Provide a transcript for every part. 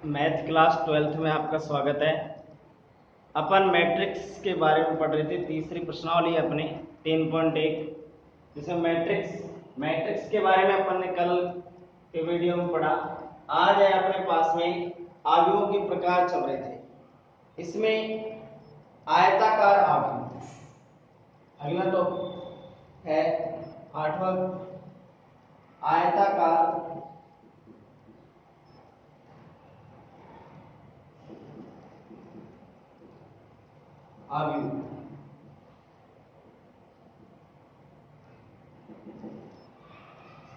Math class 12th में आपका स्वागत है। अपन मैट्रिक्स के बारे में पढ़ रहे थे। तीसरी प्रश्नावली अपने 3.1 जिसमें मैट्रिक्स के बारे में अपन ने कल के वीडियो में पढ़ा। आज है अपने पास में आव्यूहों के प्रकार चल रहे थे। इसमें आयताकार आव्यूह अगला तो है 8वां आयताकार आव्यूह।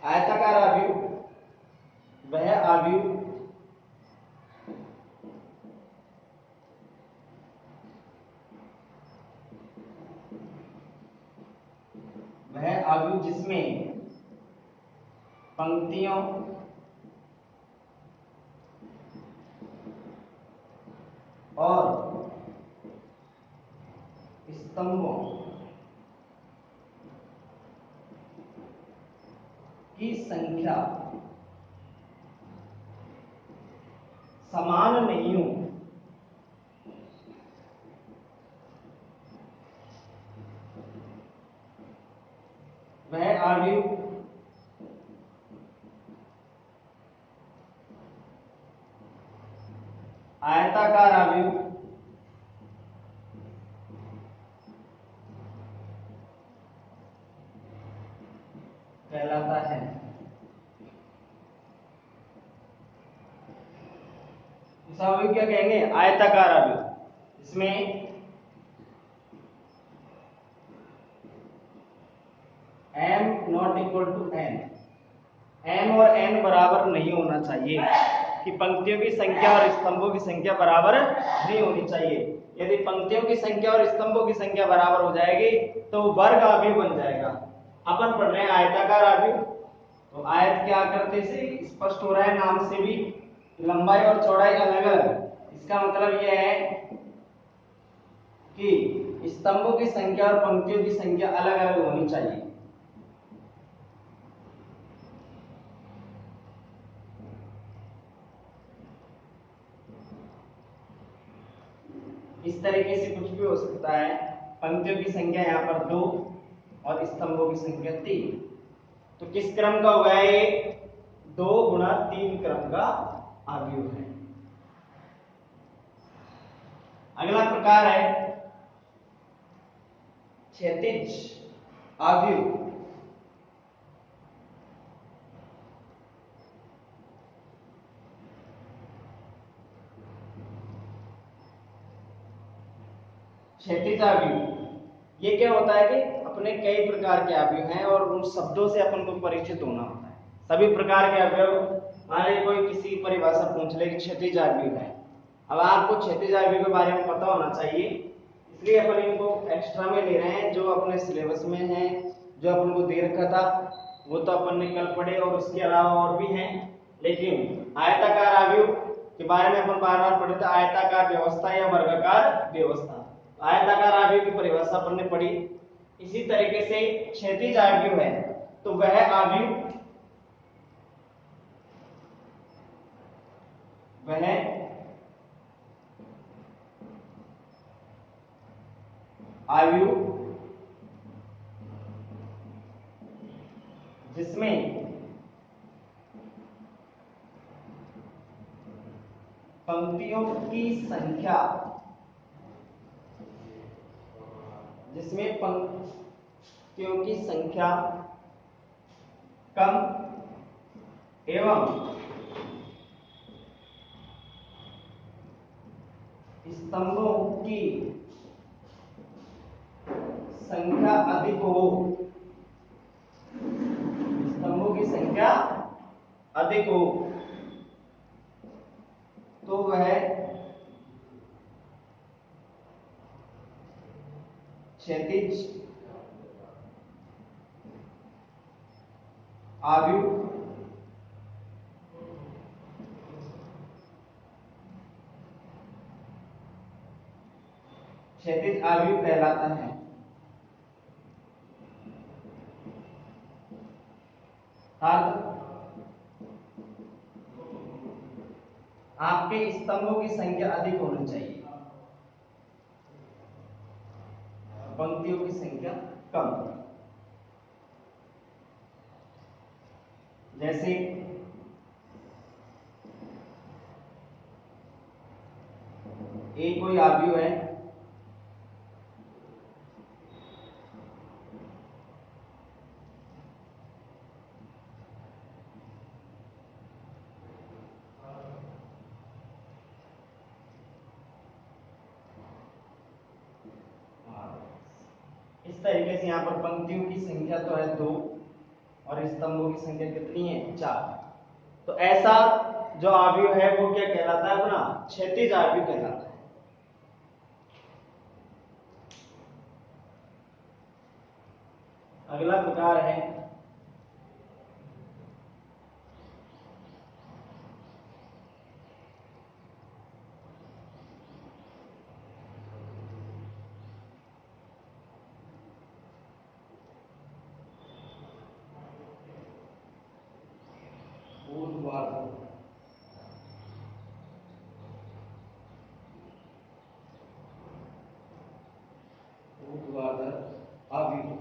आयताकार आव्यूह वह आव्यूह जिसमें पंक्तियों और स्तंभों की संख्या समान नहीं हो, वह आव्यूह आयताकार आव्यूह कहलाता है। इस आव्यूह क्या कहेंगे? आयताकार आव्यूह। इसमें m not equal to n, m और n बराबर नहीं होना चाहिए कि पंक्तियों की संख्या और स्तंभों की संख्या बराबर नहीं होनी चाहिए। यदि पंक्तियों की संख्या और स्तंभों की संख्या बराबर हो जाएगी तो वर्ग आव्यूह बन जाएगा। अपन पढ़ रहे हैं आयताकार आव्यूह। तो आयत के आकृति से स्पष्ट हो रहा है नाम से भी, लंबाई और चौड़ाई अलग अलग। इसका मतलब यह है कि स्तंभों की संख्या और पंक्तियों की संख्या अलग अलग होनी चाहिए। इस तरीके से कुछ भी हो सकता है। पंक्तियों की संख्या यहाँ पर 2 और स्तंभों की संख्या 3। तो किस क्रम का होगा ये? 2 गुणा 3 क्रम का आव्यूह है। अगला प्रकार है क्षैतिज आव्यूह। क्षैतिज आव्यूह ये क्या होता है कि अपने कई प्रकार के आव्यूह हैं और उन शब्दों से अपन को परिचित होना होता है। सभी प्रकार के आव्यूह, मान लीजिए कोई किसी परिभाषा पूछ ले कि क्षैतिज आव्यूह है, अब आपको क्षैतिज आव्यूह के बारे में पता होना चाहिए, इसलिए अपन इनको एक्स्ट्रा में ले रहे हैं। जो अपने सिलेबस में है, जो अपन को दे रखा था वो तो अपन ने कल पढ़े और उसके अलावा और भी हैं। लेकिन आयताकार आव्यूह के बारे में अपन बार बार पढ़े थे, आयताकार व्यवस्था या वर्गाकार व्यवस्था। आयताकार आव्यूह की परिभाषा अपन ने पढ़ी। इसी तरीके से क्षैतिज आव्यूह है तो वह आव्यूह जिसमें पंक्तियों की संख्या कम एवं स्तंभों की संख्या अधिक हो, तो वह क्षैतिज आव्यूह कहलाता है। आपके स्तंभों की संख्या अधिक होनी चाहिए, पंक्तियों की संख्या कम। जैसे एक कोई आव्यूह है, इस तरीके से यहाँ पर पंक्तियों की संख्या तो है 2 और स्तंभों की संख्या कितनी है 4। तो ऐसा जो आव्यूह है वो क्या कहलाता है, अपना क्षैतिज आव्यूह कहलाता है। अगला प्रकार है ऊर्ध्वाधर। ऊर्ध्वाधर आव्यूह,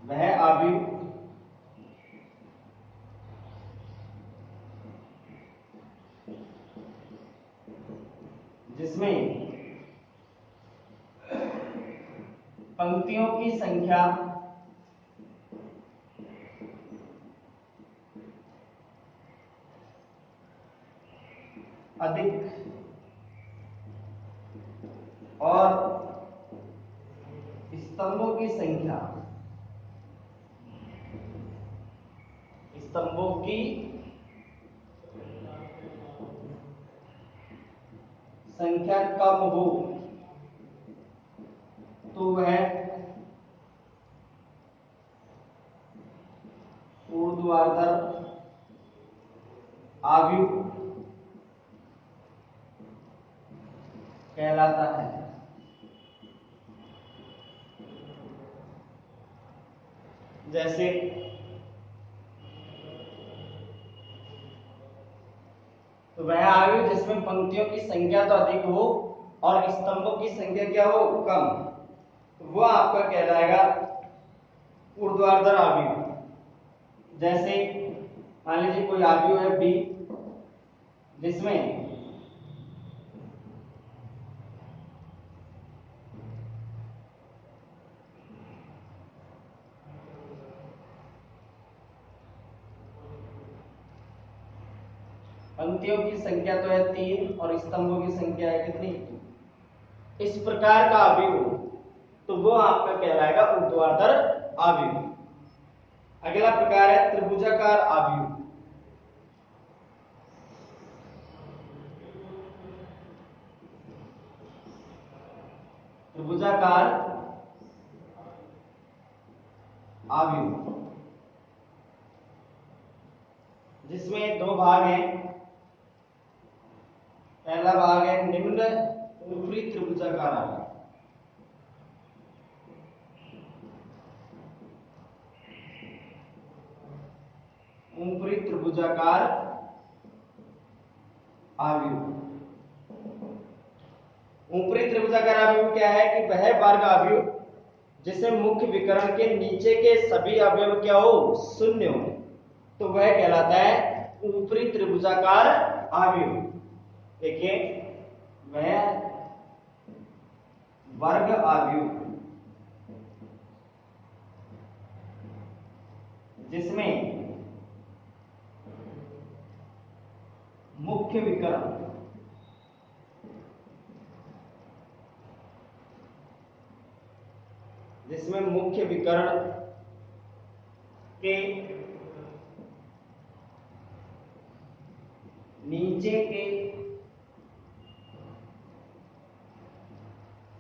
वह आव्यूह जिसमें पंक्तियों की संख्या अधिक और स्तंभों की संख्या कम हो, तो वह ऊर्ध्वाधर आव्यूह कहलाता है। जैसे तो वह आव्यूह जिसमें पंक्तियों की संख्या तो अधिक हो और स्तंभों की संख्या क्या हो, कम, तो वो आपका कहलाएगा ऊर्ध्वाधर आव्यूह। जैसे मान लीजिए कोई आव्यूह है बी जिसमें पंक्तियों की संख्या तो है 3 और स्तंभों की संख्या है कितनी, इस प्रकार का आव्यूह तो वो आपका कहलाएगा ऊर्ध्वाधर आव्यूह। अगला प्रकार है त्रिभुजाकार आव्यूह। त्रिभुजाकार आव्यूह जिसमें 2 भाग हैं। पहला भाग है निम्न ऊपरी त्रिभुजाकार आव्यूह, ऊपरी त्रिभुजाकार आव्यूह। ऊपरी त्रिभुजाकार आव्यूह क्या है कि वह वर्ग आव्यूह जिसे मुख्य विकर्ण के नीचे के सभी अवयव क्या हो, शून्य हो, तो वह कहलाता है ऊपरी त्रिभुजाकार आव्यूह। देखिए वह वर्ग आव्यूह जिसमें मुख्य विकर्ण के नीचे के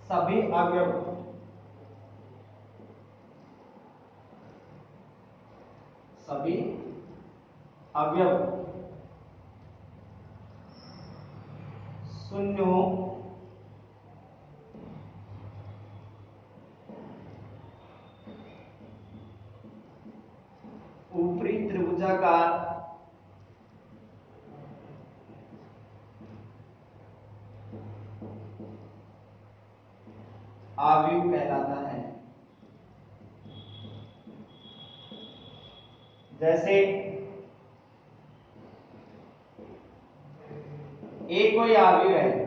सभी अवयव शून्य हो, अवयव कहलाता है। जैसे एक कोई अवयव है,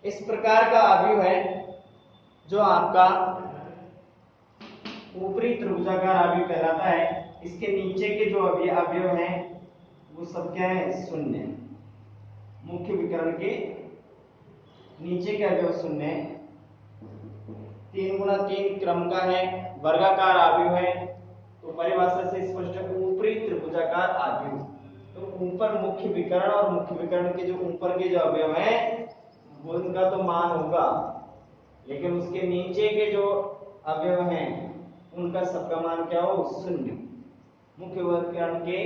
इस प्रकार का अवयव है जो आपका ऊपरी त्रिभुजाकार अवयव कहलाता है। इसके नीचे के जो अवयव हैं वो सब क्या है, शून्य है। मुख्य विकर्ण के नीचे के अवयव शून्य है। 3 × 3 क्रम का है, वर्गाकार अवयव है, तो परिभाषा से स्पष्ट है ऊपरी त्रिभुजाकार अवयव। तो ऊपर मुख्य विकर्ण और मुख्य विकर्ण के जो ऊपर के जो अवयव हैं वो उनका तो मान होगा, लेकिन उसके नीचे के जो अवयव हैं उनका सबका मान क्या हो, शून्य। मुख्य विकर्ण के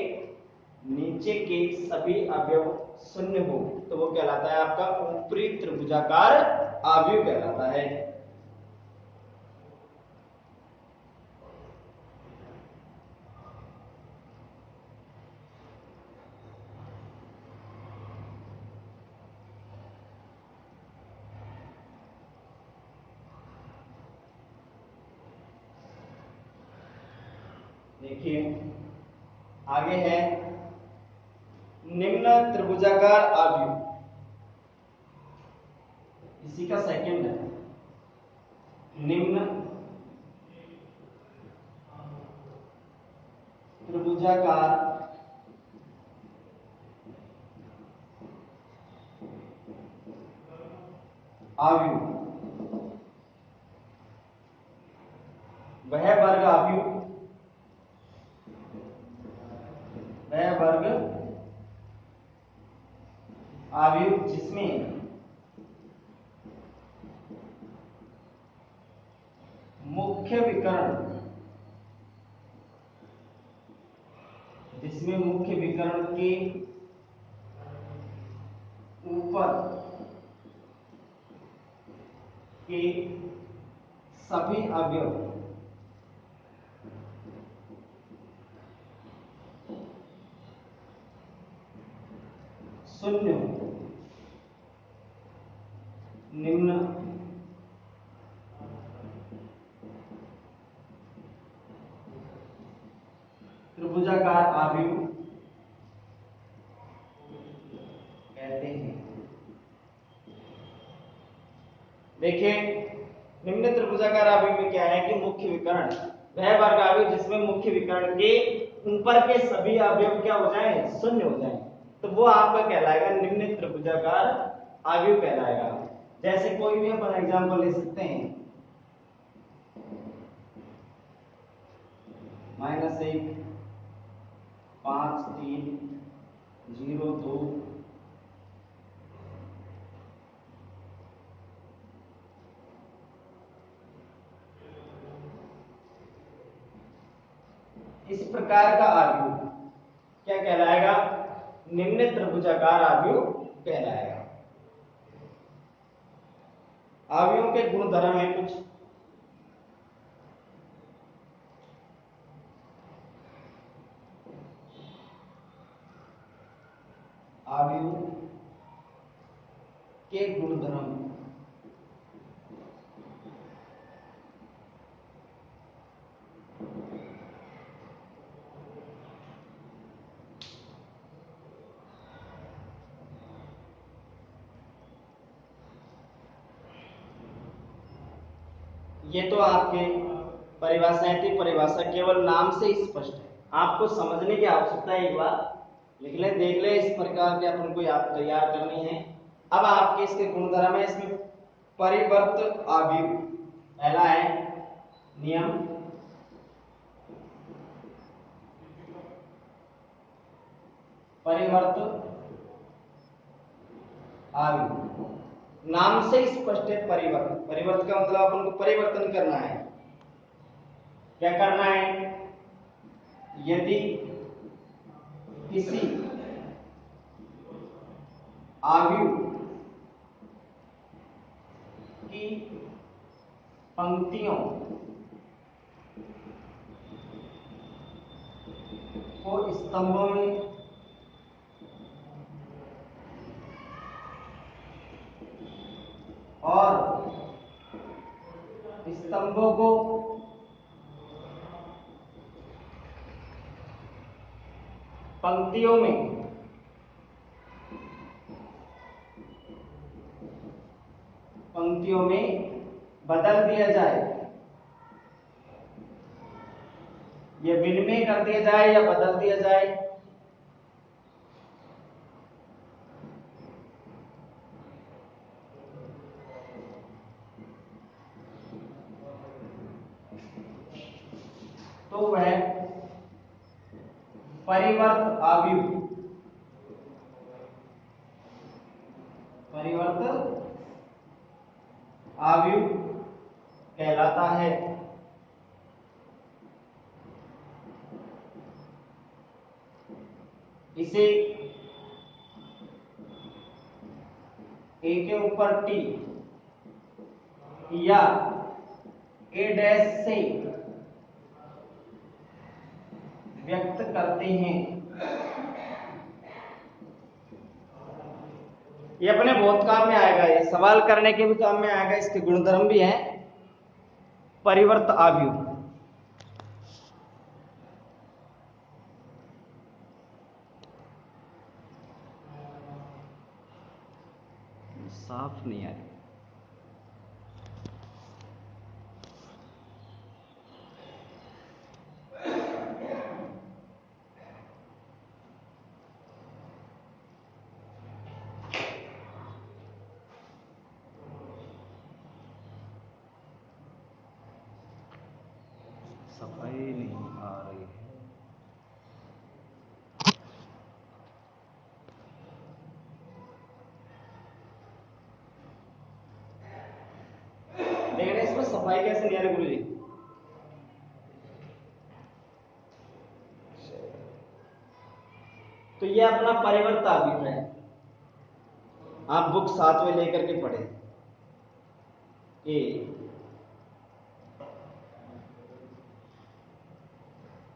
नीचे के सभी अवयव शून्य हो तो वो कहलाता है आपका ऊपरी त्रिभुजाकार अवयव कहलाता है। देखिए आगे है निम्न त्रिभुजाकार अवयव, इसी का सेकंड है। निम्न त्रिभुजाकार अवयव वह वर्ग अवयव, वह वर्ग अवयव जिसमें मुख्य विकर्ण, जिसमें मुख्य विकर्ण के ऊपर के सभी अवयव शून्य हो। निम्न त्रिभुजाकार अवयव कहते हैं। देखिए निम्न त्रिभुजाकार अवयव में क्या है कि मुख्य विकर्ण वह वर्ग अवयव जिसमें मुख्य विकर्ण के ऊपर के सभी अवयव क्या हो जाएं, शून्य हो जाएं, तो वो आपका कहलाएगा निम्न त्रिभुजाकार अवयव कहलाएगा। जैसे कोई भी अपन एग्जांपल ले सकते हैं, -1 5 3 0 2 इस प्रकार का अवयव क्या कहलाएगा, निम्न त्रिभुजाकार अवयव कहलाएगा। अवयवों के गुणधर्म है कुछ, अवयव के गुणधर्म। ये तो आपके परिभाषाएं थी, परिभाषा केवल नाम से ही स्पष्ट है, आपको समझने की आवश्यकता है। एक बार लिख ले, देख ले, इस प्रकार के अपन को याद तैयार करनी है। अब आपके इसके गुणधर्म है, इसमें परिवर्त अवयव पहला है नियम, परिवर्त अवयव नाम से स्पष्ट है। परिवर्तन, परिवर्तन का मतलब अपन को परिवर्तन करना है। क्या करना है, यदि किसी अवयव की पंक्तियों को स्तंभों में और स्तंभों को पंक्तियों में बदल दिया जाए, या विनिमय कर दिया जाए या बदल दिया जाए, तो वह परिवर्त आव्यूह कहलाता है। इसे ए के ऊपर टी या ए डैश से व्यक्त करते हैं। ये अपने बहुत काम में आएगा, ये सवाल करने के भी काम में आएगा, इसके गुणधर्म भी हैं। परिवर्त आव्यूह साफ नहीं आ रही। सफाई नहीं आ रही है। देख रहे इसमें सफाई कैसे नहीं आ रही गुरुजी? तो ये अपना परिवर्त आव्यूह है। आप बुक साथ में लेकर के पढ़े। ए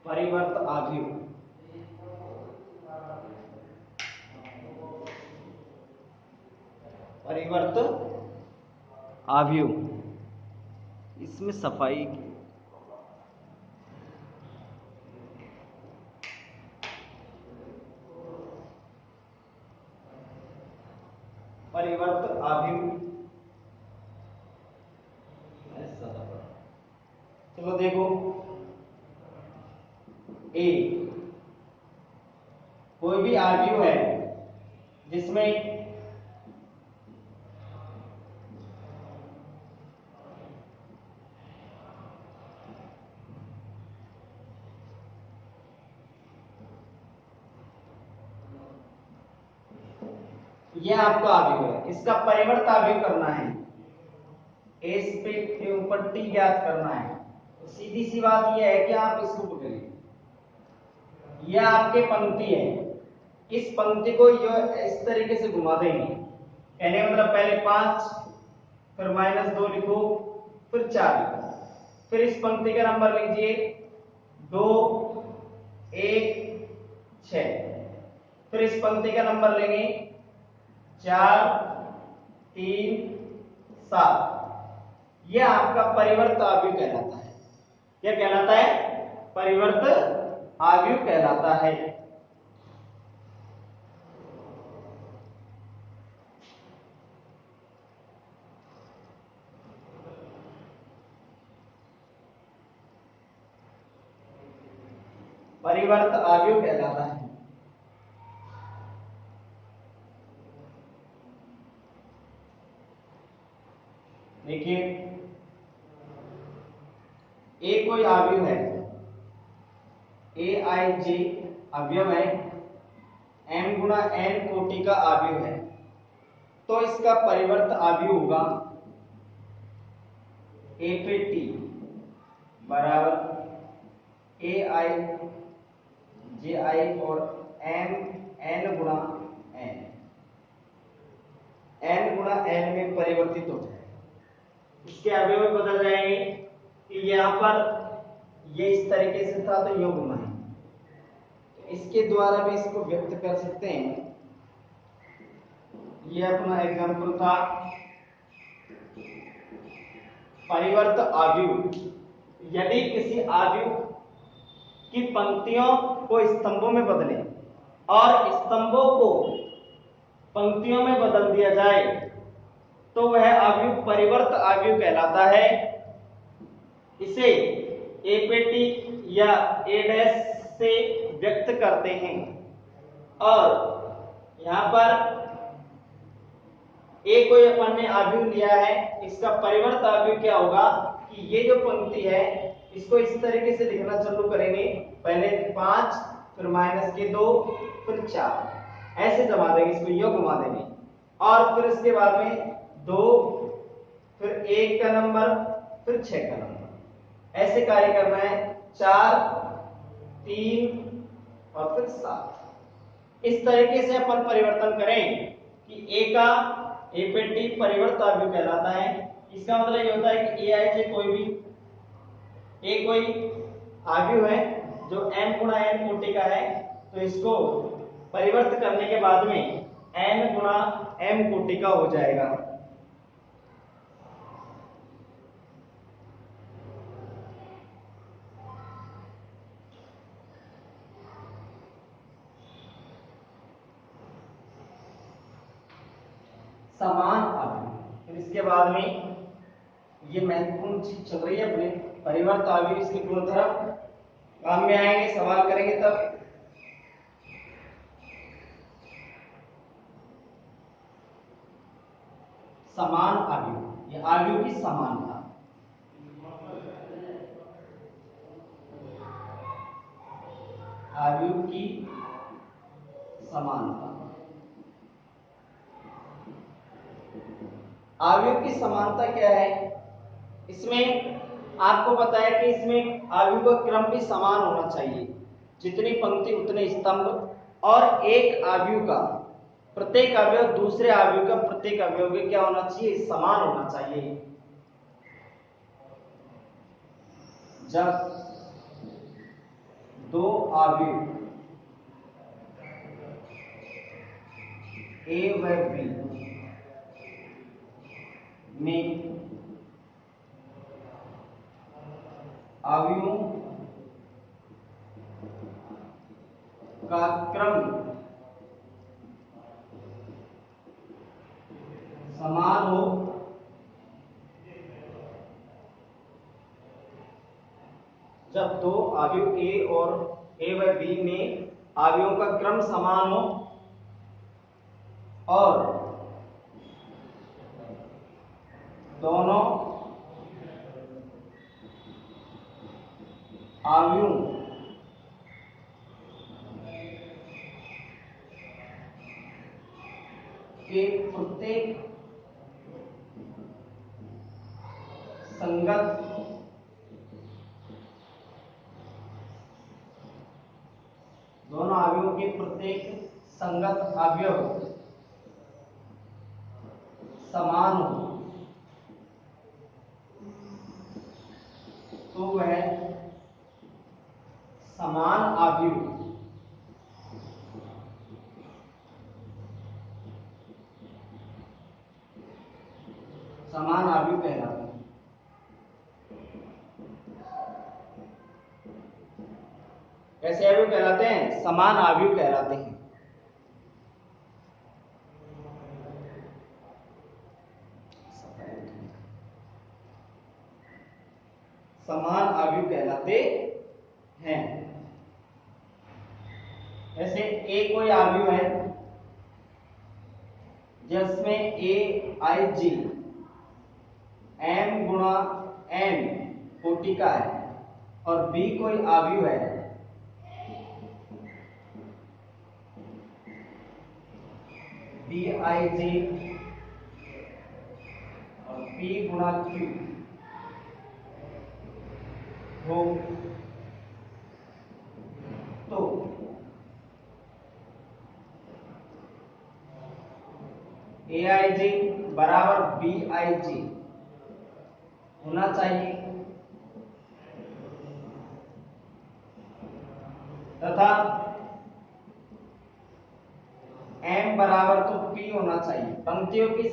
परिवर्त आव्यूह, परिवर्त आव्यूह, इसमें सफाई की परिवर्त आव्यूह। चलो देखो, ए कोई भी आव्यूह है जिसमें यह आपका आव्यूह है, इसका परिवर्त आव्यूह करना है, एस पे के ऊपर टी ज्ञात करना है। तो सीधी सी बात यह है कि आप इसको पकड़िए, यह आपके पंक्ति है, इस पंक्ति को इस तरीके से घुमा देंगे। कहने का मतलब पहले 5, फिर -2 लिखो, फिर 4 लिखो, फिर इस पंक्ति का नंबर लीजिए 2, 1, 6, फिर इस पंक्ति का नंबर लेंगे 4, 3, 7। यह आपका परिवर्त आव्यूह कहलाता है। क्या कहलाता है? परिवर्त आव्यूह कहलाता है। परिवर्त आव्यूह कहलाता है। देखिए, ए कोई अवयव है, ए आई जे अवयव है, m गुणा n कोटि का अवयव है, तो इसका परिवर्त अवयव होगा ए पे टी बराबर ए आई जे आई और m n गुणा n, n गुणा n में परिवर्तित हो जाए। इसके अवयव बदल जाएंगे कि यहाँ पर ये इस तरीके से था तो युग्म है, तो इसके द्वारा भी इसको व्यक्त कर सकते हैं। ये अपना एग्जाम्पल था परिवर्त आव्यूह। यदि किसी आव्यूह की पंक्तियों को स्तंभों में बदले और स्तंभों को पंक्तियों में बदल दिया जाए तो वह आव्यूह परिवर्त आव्यूह कहलाता है। इसे ए पेटी या ए डैश से व्यक्त करते हैं। और यहां पर ए कोई अपन ने आव्यूह लिया है, इसका परिवर्त आव्यूह क्या होगा कि ये जो पंक्ति है इसको इस तरीके से लिखना चालू करेंगे, पहले 5 फिर -2 फिर 4 ऐसे जमा देंगे, इसको योग घुमा देंगे। और फिर इसके बाद में 2 फिर 1 का नंबर फिर 6 का नंबर, ऐसे कार्य करना है। 4 3 और फिर 7। इस तरीके से अपन परिवर्तन करें कि ए पेटी परिवर्त आव्यूह कहलाता है। इसका मतलब ये होता है कि ए आई जे कोई आव्यूह है जो n गुणा n कोटि का है, तो इसको परिवर्त करने के बाद में n गुणा m कोटि का हो जाएगा। समान आव्यूह। फिर इसके बाद में ये महत्वपूर्ण चीज चल रही है अपने परिवर्त आव्यूह, इसके गुणधर्म काम में आएंगे, सवाल करेंगे तब। समान आव्यूह, ये आव्यूह की समानता। आव्यूह की समानता। आव्यूह की समानता क्या है? इसमें आपको पता है कि इसमें आव्यूह का क्रम भी समान होना चाहिए, जितनी पंक्ति उतने स्तंभ, और एक आव्यूह का प्रत्येक अवयव दूसरे आव्यूह का प्रत्येक अवयव के क्या होना चाहिए? समान होना चाहिए। जब दो आव्यूह ए व बी में आव्यूहों का क्रम समान हो जब दो आव्यूह ए और ए व बी में आव्यूहों का क्रम समान हो और दोनों आव्यूह के प्रत्येक संगत दोनों आव्यूहों के प्रत्येक संगत अवयव समान हो तो वह समान आव्यूह कहलाते हैं। कैसे आव्यूह कहलाते हैं? समान आव्यूह कहलाते हैं। समान आव्यूह कहलाते हैं। ऐसे ए कोई आव्यूह है जिसमें ए आई जी m गुणा n कोटि का है, और b कोई आव्यूह है b आई जी और p गुणा q हो, तो ए आई जी बराबर बी आई जी होना चाहिए तथा m बराबर तो p होना चाहिए। पंक्तियों की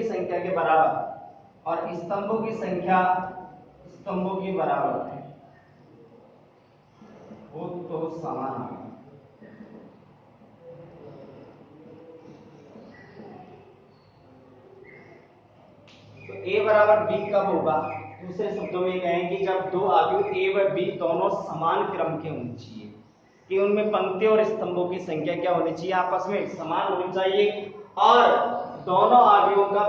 संख्या के बराबर और स्तंभों की संख्या स्तंभों के बराबर है, वो तो समान है। तो a बराबर b कब होगा? दूसरे शब्दों में कहें कि जब दो आव्यूह a व b दोनों समान क्रम के होने चाहिए, कि उनमें पंक्तियों और स्तंभों की संख्या क्या होनी चाहिए? आपस में समान होनी चाहिए, और दोनों आव्यूहों का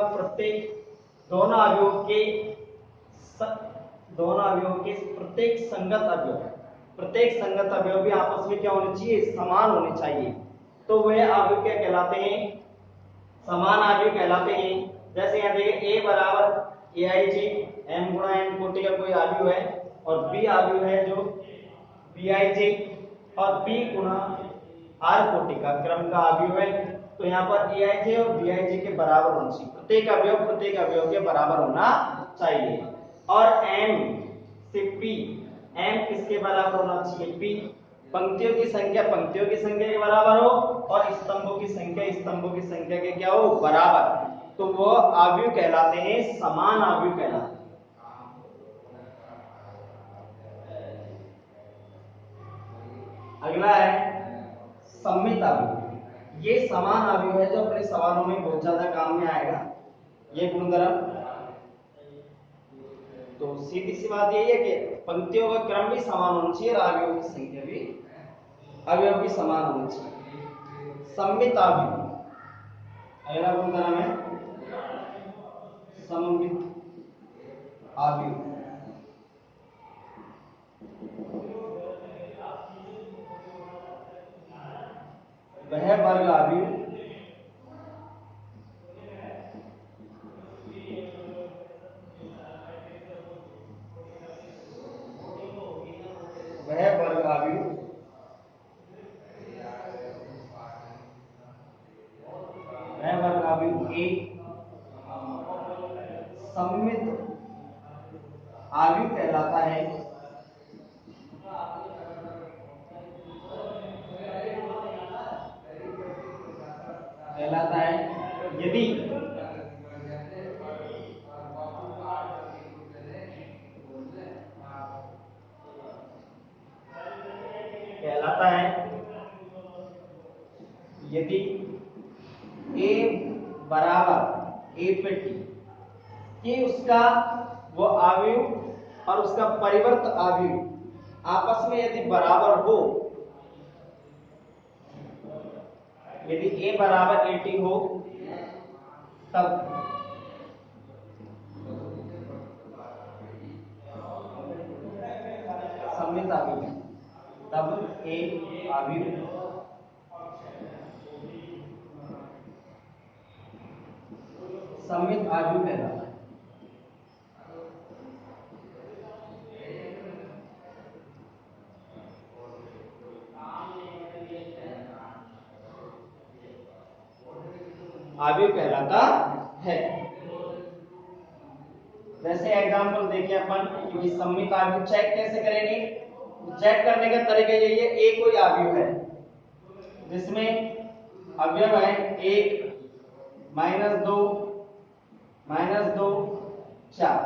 दोनों आव्यूहों के प्रत्येक संगत अवयव भी आपस में क्या होने चाहिए? समान होने चाहिए। तो वह आव्यूह क्या कहलाते हैं? समान आव्यूह कहलाते हैं। जैसे यहाँ देखिए a बराबर aij, m गुणा n कोटि का कोई आव्यूह है, और b आव्यूह है जो bij, और p गुणा r कोटि का क्रम का आव्यूह है। तो यहाँ पर aij और bij के बराबर होना चाहिए, प्रत्येक अवयव के बराबर होना चाहिए। और m से p, m किसके बराबर होना चाहिए? p। पंक्तियों की संख्या के बराबर हो, और स्तंभों की संख्या के क्या हो? बराबर। तो वो आव्यूह कहलाते हैं, समान आव्यूह कहलाते हैं। अगला है सममित आव्यूह। ये समान आव्यूह है जो अपने सवालों में बहुत ज्यादा काम में आएगा, ये गुणधर्म। तो सीधी सी बात यही है कि पंक्तियों का क्रम भी समान होना चाहिए और आव्यूहों की संख्या भी अवयव भी समान होना चाहिए। सममित आव्यूह अगला गुणधर्म है सममित आव्यूह। वह वर्ग आव्यूह एक सममित आव्यूह कहलाता है। यदि यदि a बराबर a पे t, कि उसका वो आव्यूह और उसका परिवर्त आव्यूह आपस में यदि बराबर हो, यदि a बराबर at हो, तब सममित आव्यूह है। तब a आव्यूह सममित आव्यूह कहलाता है। आव्यूह कहलाता है। वैसे एग्जांपल देखिए अपन कि सममित आव्यूह चेक कैसे करेंगे। चेक करने का तरीका यही है, a कोई आव्यूह है जिसमें अवयव है 1 -2 -2 4।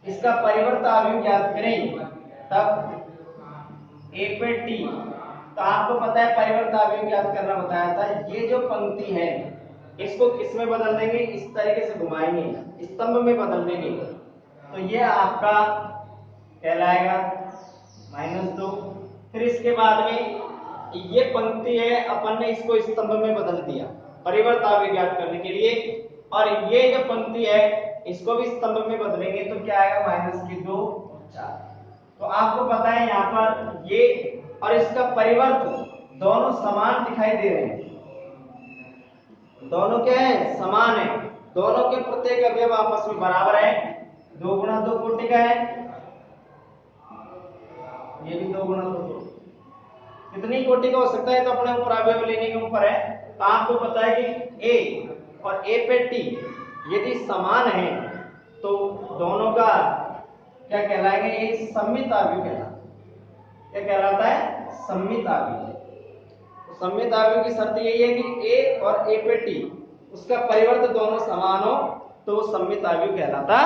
इसका परिवर्त आव्यूह ज्ञात करें, तब a पे t। तो आपको पता है परिवर्त आव्यूह ज्ञात करना बताया था। ये जो पंक्ति है इसको किस में बदल देंगे? इस तरीके से घुमाएंगे, स्तंभ में बदल देंगे, तो ये आपका कहलाएगा -2। फिर इसके बाद में ये पंक्ति है, अपन ने इसको स्तंभ में बदल दिया परिवर्त आव्यूह ज्ञात करने के लिए, और ये जो पंक्ति है इसको भी स्तंभ में बदलेंगे, तो क्या आएगा? -2 4। तो आपको पता है यहाँ पर ये और इसका परिवर्त दोनों समान दिखाई दे रहे हैं। दोनों क्या है? समान है। दोनों के प्रत्येक अवयव आपस में बराबर है। 2 गुणा 2 कोटि का है, ये भी 2 गुणा 2 कितनी कोटि का हो सकता है? तो अपने ऊपर अवयव लेने के ऊपर है। तो आपको पता है कि a और a पे t यदि समान है तो दोनों का क्या कहलाएंगे, ये सममित अवयव कहलाता है। क्या कहलाता है? सममित अवयव। तो सममित अवयव की शर्त यही है कि ए और ए पे टी उसका परिवर्त दोनों समान हो तो सममित अवयव कहलाता